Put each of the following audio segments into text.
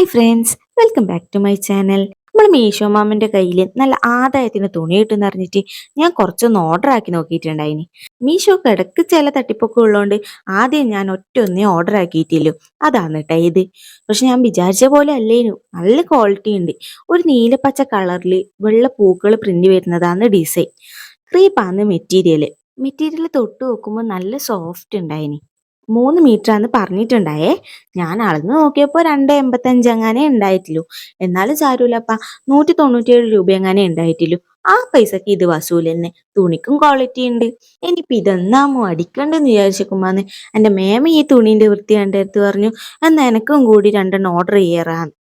Hi friends, welcome back to my channel. നമ്മൾ മീഷോ മാമന്റെ കയ്യിൽ നല്ല ആദായത്തിന് തുണി കിട്ടുമെന്ന് അറിഞ്ഞിട്ട് ഞാൻ കുറച്ചൊന്ന് ഓർഡർ ആക്കി നോക്കിയിട്ടുണ്ടായിനി. മീഷോ കിടക്ക് ചില തട്ടിപ്പൊക്കെ ഉള്ളതുകൊണ്ട് ആദ്യം ഞാൻ ഒറ്റൊന്നേ ഓർഡർ ആക്കിയിട്ടില്ലു. അതാണ് കേട്ടോ ഇത്. പക്ഷെ ഞാൻ വിചാരിച്ച പോലെ അല്ലേനു. നല്ല ക്വാളിറ്റി ഉണ്ട്. ഒരു നീലപ്പച്ച കളറിൽ വെള്ള പൂക്കൾ പ്രിന്റ് വരുന്നതാണ് ഡിസൈൻ. ക്രീപ്പാണ് മെറ്റീരിയൽ തൊട്ട് നോക്കുമ്പോൾ നല്ല സോഫ്റ്റ് ഉണ്ടായിനി. 3 മീറ്ററാന്ന് പറഞ്ഞിട്ടുണ്ടായേ. ഞാൻ അളന്ന് നോക്കിയപ്പോൾ 2,85 അങ്ങനെ ഉണ്ടായിട്ടുള്ളൂ. എന്നാലും സാരമില്ലപ്പാ, 197 രൂപ അങ്ങനെ ഉണ്ടായിട്ടുള്ളൂ. ആ പൈസക്ക് ഇത് വസൂൽ തന്നെ. തുണിക്കും ക്വാളിറ്റി ഉണ്ട്. ഇനിയിപ്പോൾ ഇതെന്നാമോ അടിക്കണ്ടെന്ന് വിചാരിച്ചേക്കുമ്പോന്ന് എൻ്റെ മേമ ഈ തുണീൻ്റെ വൃത്തി കണ്ടെടുത്ത് പറഞ്ഞു, എന്നാൽ എനക്കും കൂടി 2 ഓർഡർ ചെയ്യാറാന്ന്.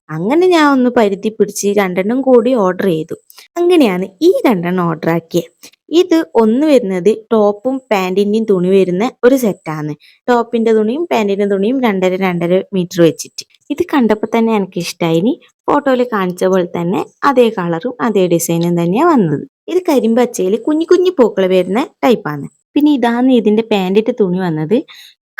അങ്ങനെ ഞാൻ ഒന്ന് പരുത്തി പിടിച്ച് 2 കൂടി ഓർഡർ ചെയ്തു. അങ്ങനെയാണ് ഈ 2 ഓർഡർ ആക്കിയത്. ഇത് ഒന്ന് വരുന്നത് ടോപ്പും പാൻറ്റിന്റെയും തുണി വരുന്ന ഒരു സെറ്റാണ്. ടോപ്പിന്റെ തുണിയും പാൻറ്റിന്റെ തുണിയും 2.5 മീറ്റർ വെച്ചിട്ട്. ഇത് കണ്ടപ്പോൾ തന്നെ എനിക്ക് ഇഷ്ടമായി. ഫോട്ടോയിൽ കാണിച്ച പോലെ തന്നെ അതേ കളറും അതേ ഡിസൈനും തന്നെയാണ് വന്നത്. ഇത് കരിമ്പച്ചയിൽ കുഞ്ഞു കുഞ്ഞു പൂക്കൾ വരുന്ന ടൈപ്പാണ്. പിന്നെ ഇതാണ് ഇതിന്റെ പാൻറ്റിന്റെ തുണി വന്നത്.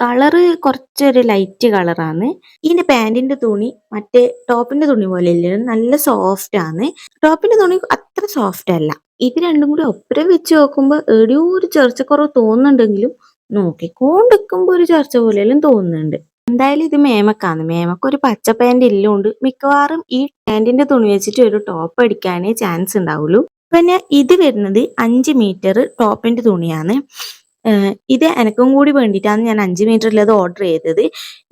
കളറ് കുറച്ചൊരു ലൈറ്റ് കളറാണ്. ഇതിന്റെ പാൻറ്റിന്റെ തുണി മറ്റേ ടോപ്പിന്റെ തുണി പോലെ ഇല്ല, നല്ല സോഫ്റ്റ് ആണ്. ടോപ്പിന്റെ തുണി അത്ര സോഫ്റ്റ് അല്ല. ഇത് രണ്ടും കൂടി ഒപ്പരം വെച്ച് നോക്കുമ്പോൾ എവിടെയോ ഒരു ചർച്ചക്കുറവ് തോന്നുന്നുണ്ടെങ്കിലും നോക്കിക്കൊണ്ടിരിക്കുമ്പോൾ ഒരു ചർച്ച പോലെയെല്ലാം തോന്നുന്നുണ്ട്. എന്തായാലും ഇത് മേമക്കാണ്. മേമക്ക് ഒരു പച്ച പാൻറ് ഇല്ലോണ്ട് മിക്കവാറും ഈ പാൻറ്റിന്റെ തുണി വെച്ചിട്ട് ഒരു ടോപ്പ് അടിക്കാനേ ചാൻസ് ഉണ്ടാവുള്ളൂ. പിന്നെ ഇത് വരുന്നത് 5 മീറ്റർ ടോപ്പിന്റെ തുണിയാണ്. ഇത് എനക്കും കൂടി വേണ്ടിയിട്ടാണ് ഞാൻ 5 മീറ്ററിലത് ഓർഡർ ചെയ്തത്.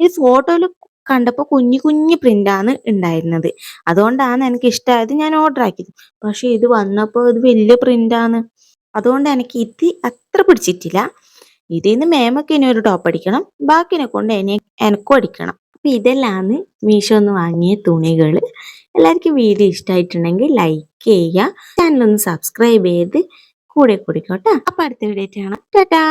ഈ ഫോട്ടോയിൽ കണ്ടപ്പോൾ കുഞ്ഞു കുഞ്ഞു പ്രിന്റാണ് ഉണ്ടായിരുന്നത്. അതുകൊണ്ടാണ് എനിക്ക് ഇഷ്ടമായത്, ഞാൻ ഓർഡർ ആക്കിയത്. പക്ഷെ ഇത് വന്നപ്പോൾ ഇത് വലിയ പ്രിന്റാണ്. അതുകൊണ്ട് എനിക്ക് ഇത് അത്ര പിടിച്ചിട്ടില്ല. ഇതിൽ നിന്ന് മേമക്ക് ഇനി ഒരു ടോപ്പ് അടിക്കണം, ബാക്കിനെ കൊണ്ട് എനക്കും അടിക്കണം. അപ്പം ഇതെല്ലാമാണ് മീഷോന്ന് വാങ്ങിയ തുണികൾ. എല്ലാവർക്കും വീഡിയോ ഇഷ്ടമായിട്ടുണ്ടെങ്കിൽ ലൈക്ക് ചെയ്യുക, ചാനലൊന്ന് സബ്സ്ക്രൈബ് ചെയ്ത് കൂടെ കൂടിക്കോട്ടെ. അപ്പം അടുത്ത വീഡിയോ കാണാം. ടാറ്റാ.